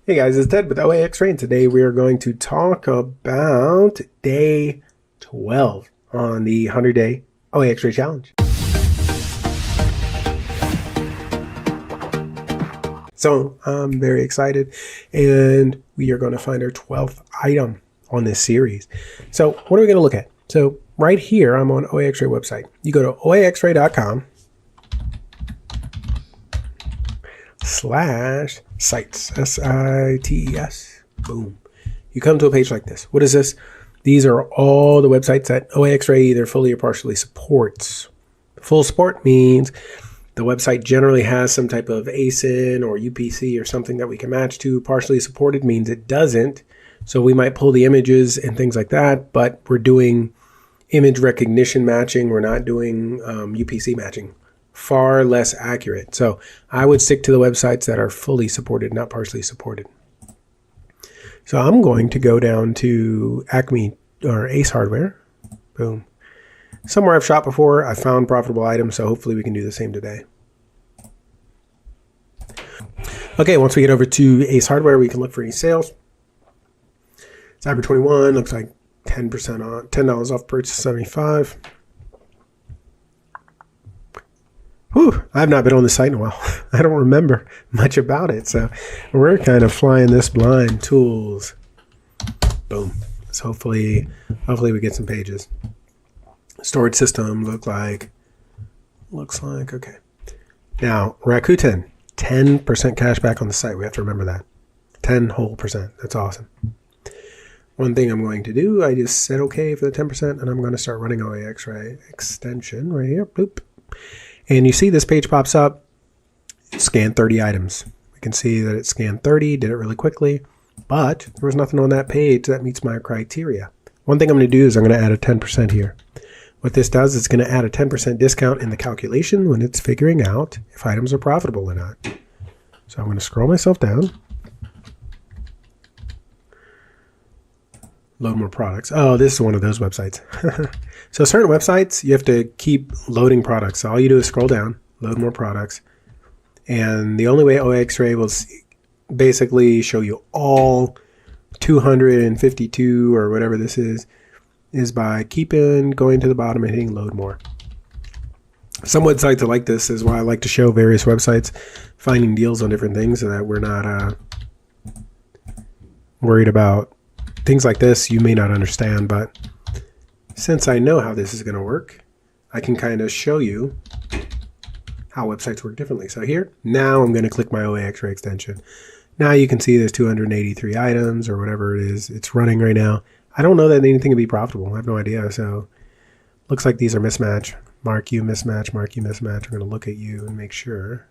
Hey guys, it's Ted with OAXRAY, and today we are going to talk about day 12 on the 100-day OAXRAY challenge. So I'm very excited, and we are going to find our 12th item on this series. So what are we going to look at? So right here, I'm on OAXRAY website. You go to oaxray.com/sites, sites. Boom. You come to a page like this. What is this? These are all the websites that OAXRAY either fully or partially supports. Full support means the website generally has some type of ASIN or UPC or something that we can match to. Partially supported means it doesn't. So we might pull the images and things like that, but we're doing image recognition matching. We're not doing UPC matching. Far less accurate. So I would stick to the websites that are fully supported, not partially supported. So I'm going to go down to Acme or Ace Hardware. Boom. Somewhere I've shopped before. I found profitable items, so hopefully we can do the same today. Okay, once we get over to Ace Hardware, we can look for any sales. Cyber 21 looks like 10% on, $10 off purchase 75. Whew, I've not been on the site in a while. I don't remember much about it. So we're kind of flying this blind. Tools. Boom. So hopefully we get some pages. Storage system looks like, okay. Now, Rakuten, 10% cash back on the site. We have to remember that. 10 whole percent. That's awesome. One thing I'm going to do, I just said okay for the 10%, and I'm going to start running OAXRAY extension right here. Boop. And you see this page pops up, scan 30 items. We can see that it scanned 30, did it really quickly, but there was nothing on that page that meets my criteria. One thing I'm going to do is I'm going to add a 10% here. What this does is it's going to add a 10% discount in the calculation when it's figuring out if items are profitable or not. So I'm going to scroll myself down. Load more products. Oh, this is one of those websites. So certain websites, you have to keep loading products. So all you do is scroll down, load more products. And the only way OAXRAY will basically show you all 252 or whatever this is by keeping going to the bottom and hitting load more. Some websites are like this, is why I like to show various websites finding deals on different things so that we're not worried about things like this. You may not understand, but since I know how this is going to work, I can kind of show you how websites work differently. So here, now I'm going to click my OAXRAY extension. Now you can see there's 283 items or whatever it is. It's running right now. I don't know that anything can be profitable. I have no idea. So looks like these are mismatch. Mark you mismatch, mark you mismatch. We're going to look at you and make sure.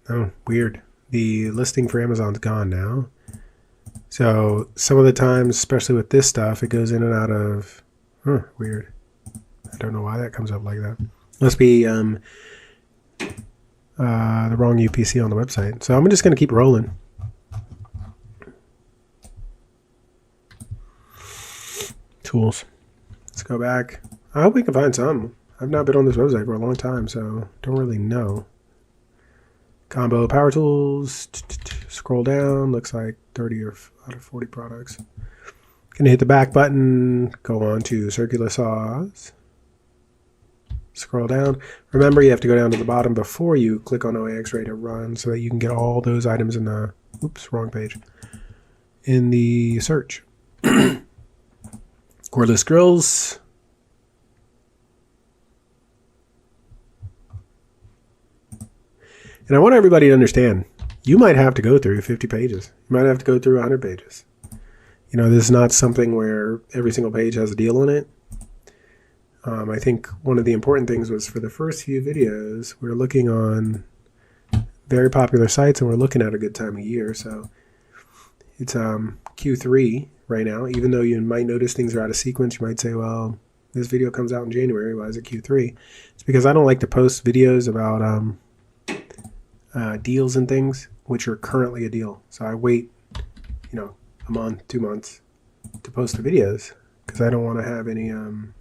Oh, weird. The listing for Amazon's gone now. So some of the times, especially with this stuff, it goes in and out of, weird. I don't know why that comes up like that. Must be the wrong UPC on the website. So I'm just going to keep rolling. Tools. Let's go back. I hope we can find some. I've not been on this website for a long time, so don't really know. Combo power tools. Scroll down. Looks like 30 or out of 40 products. Gonna hit the back button. Go on to circular saws. Scroll down. Remember, you have to go down to the bottom before you click on OAXRAY to run, so that you can get all those items in the. Oops, wrong page. In the search. Cordless grills. And I want everybody to understand, you might have to go through 50 pages. You might have to go through 100 pages. You know, this is not something where every single page has a deal on it. I think one of the important things was for the first few videos, we're looking on very popular sites and we're looking at a good time of year. So it's Q3 right now. Even though you might notice things are out of sequence, you might say, well, this video comes out in January. Why is it Q3? It's because I don't like to post videos about deals and things which are currently a deal. So I wait, a month, 2 months to post the videos because I don't want to have anyone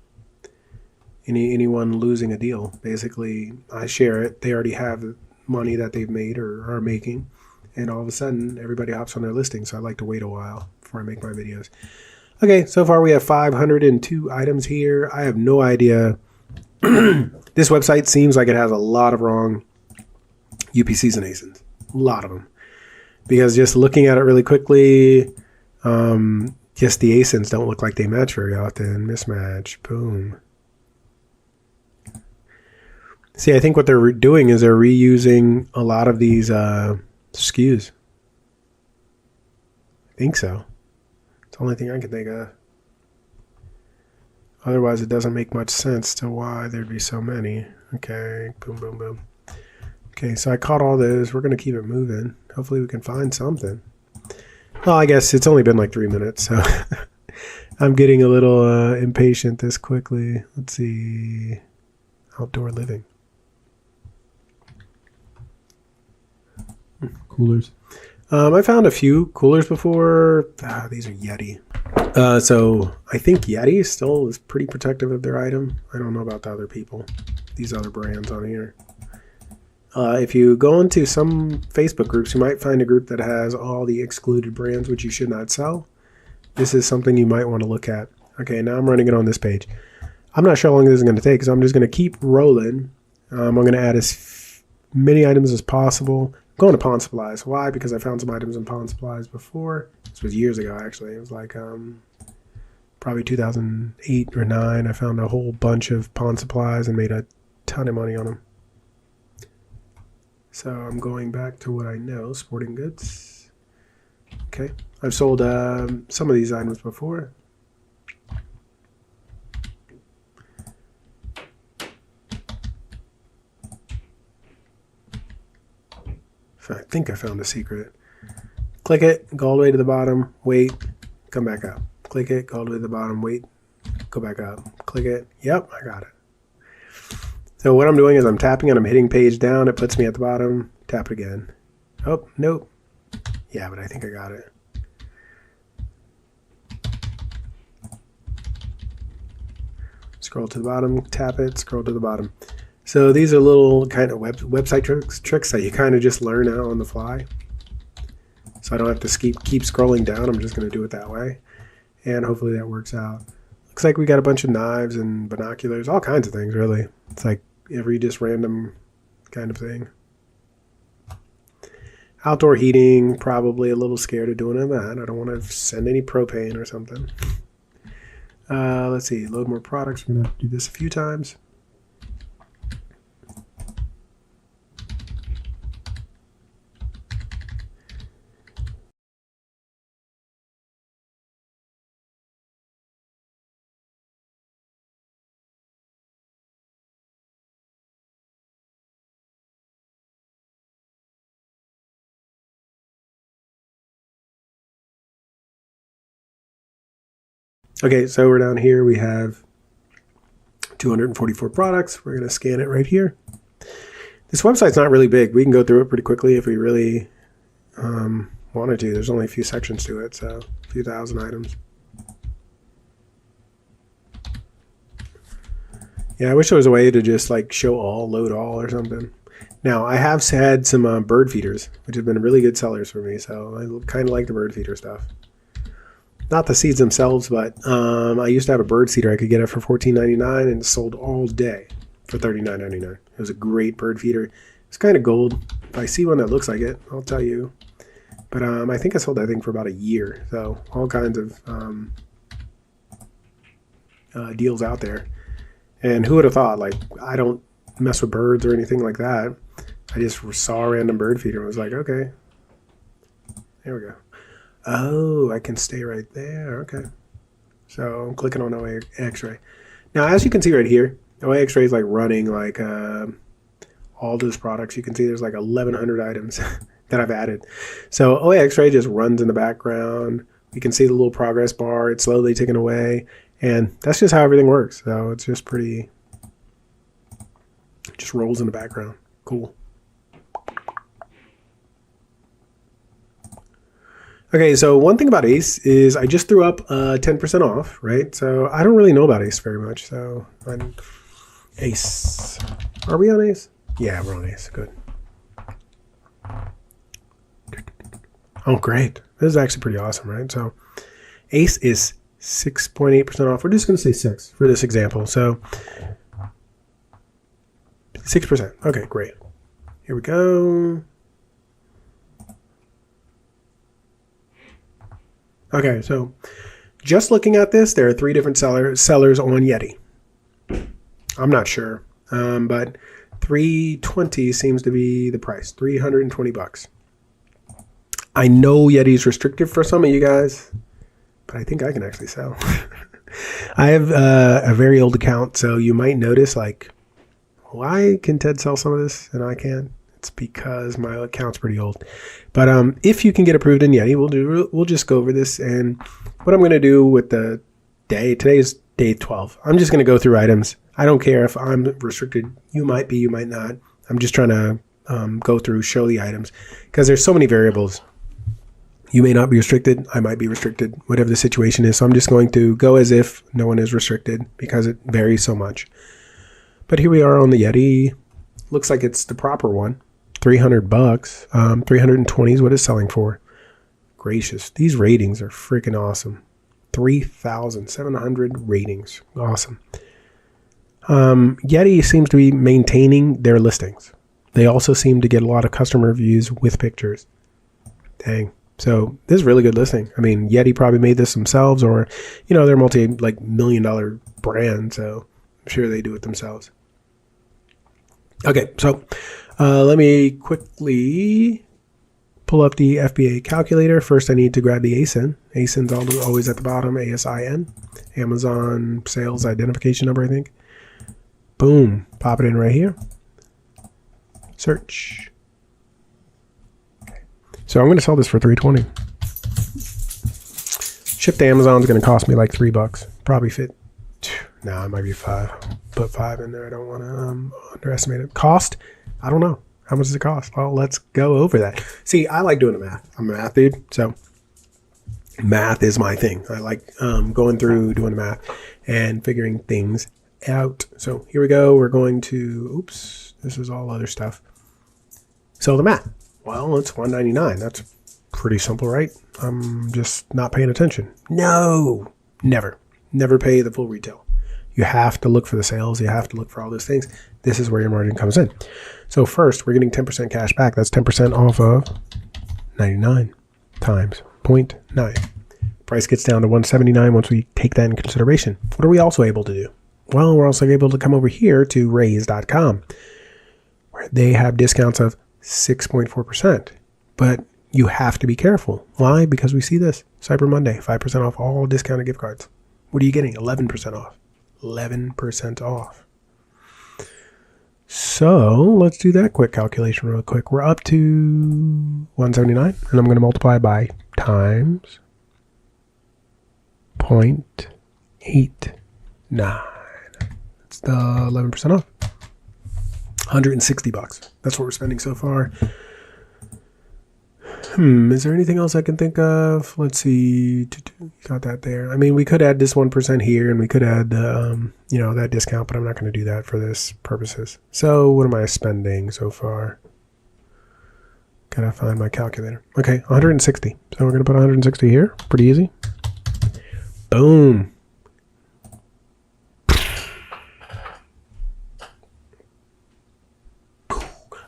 losing a deal. Basically, I share it. They already have money that they've made or are making, and all of a sudden everybody hops on their listing. So I like to wait a while before I make my videos. Okay, so far we have 502 items here. I have no idea. This website seems like it has a lot of wrong UPCs and ASINs. A lot of them. Because just looking at it really quickly, just the ASINs don't look like they match very often. Mismatch. Boom. See, I think what they're doing is they're reusing a lot of these SKUs. I think so. It's the only thing I can think of. Otherwise, it doesn't make much sense to why there'd be so many. Okay, boom, boom, boom. Okay, so I caught all those. We're going to keep it moving. Hopefully we can find something. Well, I guess it's only been like 3 minutes, so I'm getting a little impatient this quickly. Let's see. Outdoor living. Coolers. I found a few coolers before. These are Yeti. So I think Yeti still is pretty protective of their item. I don't know about the other people. These other brands on here. If you go into some Facebook groups, you might find a group that has all the excluded brands which you should not sell. This is something you might want to look at. Okay, now I'm running it on this page. I'm not sure how long this is going to take, so I'm just going to keep rolling. I'm going to add as many items as possible. I'm going to Pawn Supplies. Why? Because I found some items in Pawn Supplies before. This was years ago, actually. It was like probably 2008 or 9. I found a whole bunch of Pawn Supplies and made a ton of money on them. So I'm going back to what I know, sporting goods. Okay, I've sold some of these items before. So I think I found a secret. Click it, go all the way to the bottom, wait, come back up. Click it, go all the way to the bottom, wait, go back up. Click it, yep, I got it. So what I'm doing is I'm tapping and I'm hitting page down. It puts me at the bottom. Tap it again. Oh, nope. Yeah, but I think I got it. Scroll to the bottom, tap it, scroll to the bottom. So these are little kind of website tricks that you kind of just learn out on the fly. So I don't have to keep scrolling down. I'm just going to do it that way. And hopefully that works out. Looks like we got a bunch of knives and binoculars, all kinds of things, really. It's like every just random kind of thing. Outdoor heating, probably a little scared of doing that. I don't want to send any propane or something. Let's see, load more products. We're going to have to do this a few times. Okay, so we're down here. We have 244 products. We're going to scan it right here. This website's not really big. We can go through it pretty quickly if we really wanted to. There's only a few sections to it, so a few thousand items. Yeah, I wish there was a way to just like show all, load all or something. Now, I have had some bird feeders, which have been really good sellers for me, so I kind of like the bird feeder stuff. Not the seeds themselves, but I used to have a bird seeder. I could get it for $14.99 and sold all day for $39.99. It was a great bird feeder. It's kind of gold. If I see one that looks like it, I'll tell you. But I think I sold that thing for about a year. So all kinds of deals out there. And who would have thought? Like, I don't mess with birds or anything like that. I just saw a random bird feeder and was like, okay. There we go. Oh, I can stay right there. Okay. So I'm clicking on OAXRAY. Now, as you can see right here, OAXRAY is like running like all those products. You can see there's like 1,100 items that I've added. So OAXRAY just runs in the background. You can see the little progress bar. It's slowly ticking away. And that's just how everything works. So it's just pretty, it just rolls in the background. Cool. Okay, so one thing about Ace is I just threw up 10% off, right? So I don't really know about Ace very much. So I'm Ace. Are we on Ace? Yeah, we're on Ace. Good. Oh, great. This is actually pretty awesome, right? So Ace is 6.8% off. We're just going to say 6 for this example. So 6%. Okay, great. Here we go. Okay, so just looking at this, there are 3 different sellers on Yeti. I'm not sure, but 320 seems to be the price. 320 bucks. I know Yeti's restricted for some of you guys, but I think I can actually sell. I have a very old account, so you might notice, like, why can Ted sell some of this and I can't? It's because my account's pretty old. But if you can get approved in Yeti, we'll just go over this. And what I'm going to do with the day, today is day 12. I'm just going to go through items. I don't care if I'm restricted. You might be, you might not. I'm just trying to go through, show the items, because there's so many variables. You may not be restricted. I might be restricted, whatever the situation is. So I'm just going to go as if no one is restricted because it varies so much. But here we are on the Yeti. Looks like it's the proper one. 300 bucks. 320 is what it's selling for. Gracious. These ratings are freaking awesome. 3,700 ratings. Awesome. Yeti seems to be maintaining their listings. They also seem to get a lot of customer reviews with pictures. Dang. So this is really good listing. I mean, Yeti probably made this themselves, or, you know, they're multi-million-dollar brand, so I'm sure they do it themselves. Okay, so let me quickly pull up the FBA calculator. First, I need to grab the ASIN. ASIN's always at the bottom, ASIN. Amazon Sales Identification Number, I think. Boom. Pop it in right here. Search. Okay. So I'm going to sell this for $320. Ship to Amazon is going to cost me like $3. Probably fit. No, it might be $5. Put $5 in there. I don't want to underestimate it. Cost? I don't know. How much does it cost? Well, let's go over that. See, I like doing the math. I'm a math dude, so math is my thing. I like going through, doing the math, and figuring things out. So here we go. We're going to, oops, this is all other stuff. So the math. Well, it's $199. That's pretty simple, right? I'm just not paying attention. No, never pay the full retail. You have to look for the sales. You have to look for all those things. This is where your margin comes in. So first, we're getting 10% cash back. That's 10% off of 99 times 0.9. Price gets down to 179 once we take that in consideration. What are we also able to do? Well, we're also able to come over here to raise.com, where they have discounts of 6.4%. But you have to be careful. Why? Because we see this. Cyber Monday, 5% off all discounted gift cards. What are you getting? 11% off. 11% off. So let's do that quick calculation real quick. We're up to 179, and I'm going to multiply by times 0.89. That's the 11% off. 160 bucks. That's what we're spending so far. Is there anything else I can think of? Let's see. Got that there. I mean, we could add this 1% here, and we could add, that discount, but I'm not going to do that for this purposes. So what am I spending so far? Gotta find my calculator. Okay, 160. So we're going to put 160 here. Pretty easy. Boom.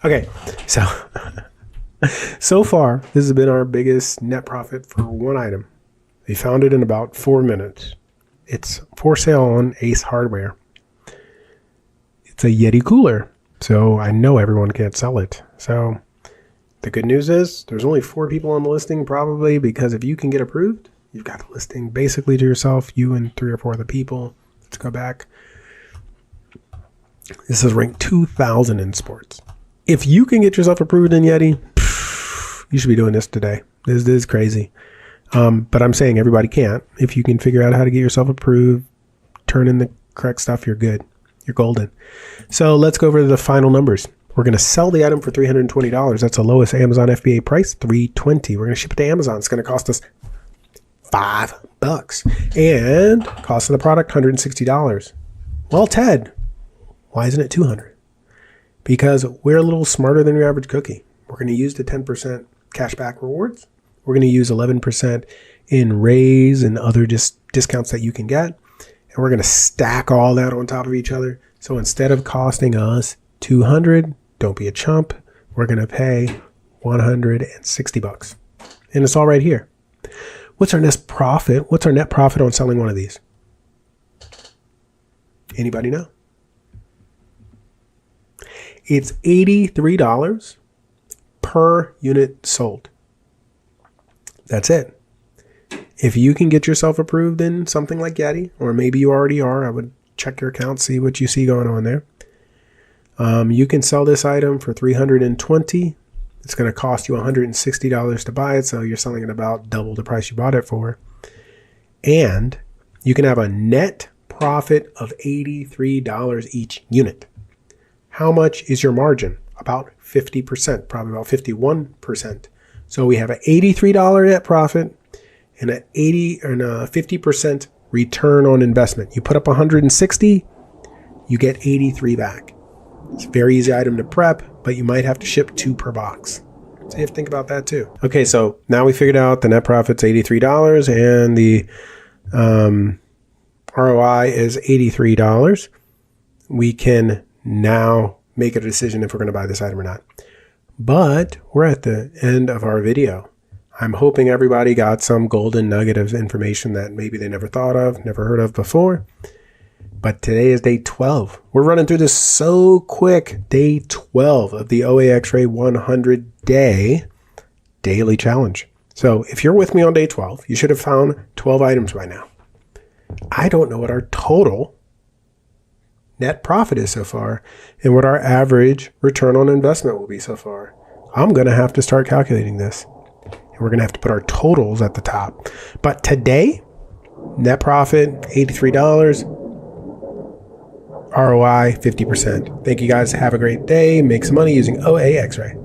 Okay, so far, this has been our biggest net profit for one item. They found it in about 4 minutes. It's for sale on Ace Hardware. It's a Yeti cooler, so I know everyone can't sell it. So the good news is there's only 4 people on the listing, probably, because if you can get approved, you've got the listing basically to yourself, you and 3 or 4 other people. Let's go back. This is ranked 2,000 in sports. If you can get yourself approved in Yeti, you should be doing this today. This is crazy. But I'm saying everybody can't. If you can figure out how to get yourself approved, turn in the correct stuff, you're good. You're golden. So let's go over the final numbers. We're going to sell the item for $320. That's the lowest Amazon FBA price, $320. We're going to ship it to Amazon. It's going to cost us $5. And cost of the product, $160. Well, Ted, why isn't it $200? Because we're a little smarter than your average cookie. We're going to use the 10% cashback rewards. We're going to use 11% in raise and other discounts that you can get. And we're going to stack all that on top of each other. So instead of costing us $200, don't be a chump. We're going to pay $160. And it's all right here. What's our net profit? What's our net profit on selling one of these? Anybody know? It's $83 per unit sold. That's it. If you can get yourself approved in something like Yeti, or maybe you already are, I would check your account, see what you see going on there. You can sell this item for $320. It's going to cost you $160 to buy it, so you're selling it about double the price you bought it for. And you can have a net profit of $83 each unit. How much is your margin? About 50%, probably about 51%. So we have an $83 net profit and a 50% return on investment. You put up 160, you get 83 back. It's a very easy item to prep, but you might have to ship 2 per box. So you have to think about that too. Okay, so now we figured out the net profit's $83 and the ROI is $83. We can now make a decision if we're going to buy this item or not. But we're at the end of our video. I'm hoping everybody got some golden nugget of information that maybe they never thought of, never heard of before. But today is day 12. We're running through this so quick. Day 12 of the OAXRAY 100-day daily challenge. So if you're with me on day 12, you should have found 12 items by now. I don't know what our total net profit is so far and what our average return on investment will be so far. I'm going to have to start calculating this. And we're going to have to put our totals at the top. But today, net profit, $83. ROI, 50%. Thank you guys. Have a great day. Make some money using OAXRAY.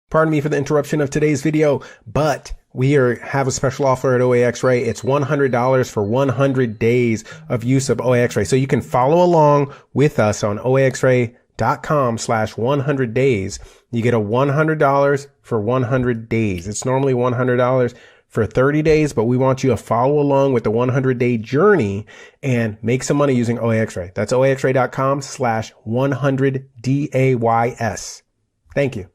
Pardon me for the interruption of today's video, but we have a special offer at OAXRAY. It's $100 for 100 days of use of OAXRAY. So you can follow along with us on OAXRAY.com/100 days. You get a $100 for 100 days. It's normally $100 for 30 days, but we want you to follow along with the 100-day journey and make some money using OAXRAY. That's OAXRAY.com/100 DAYS. Thank you.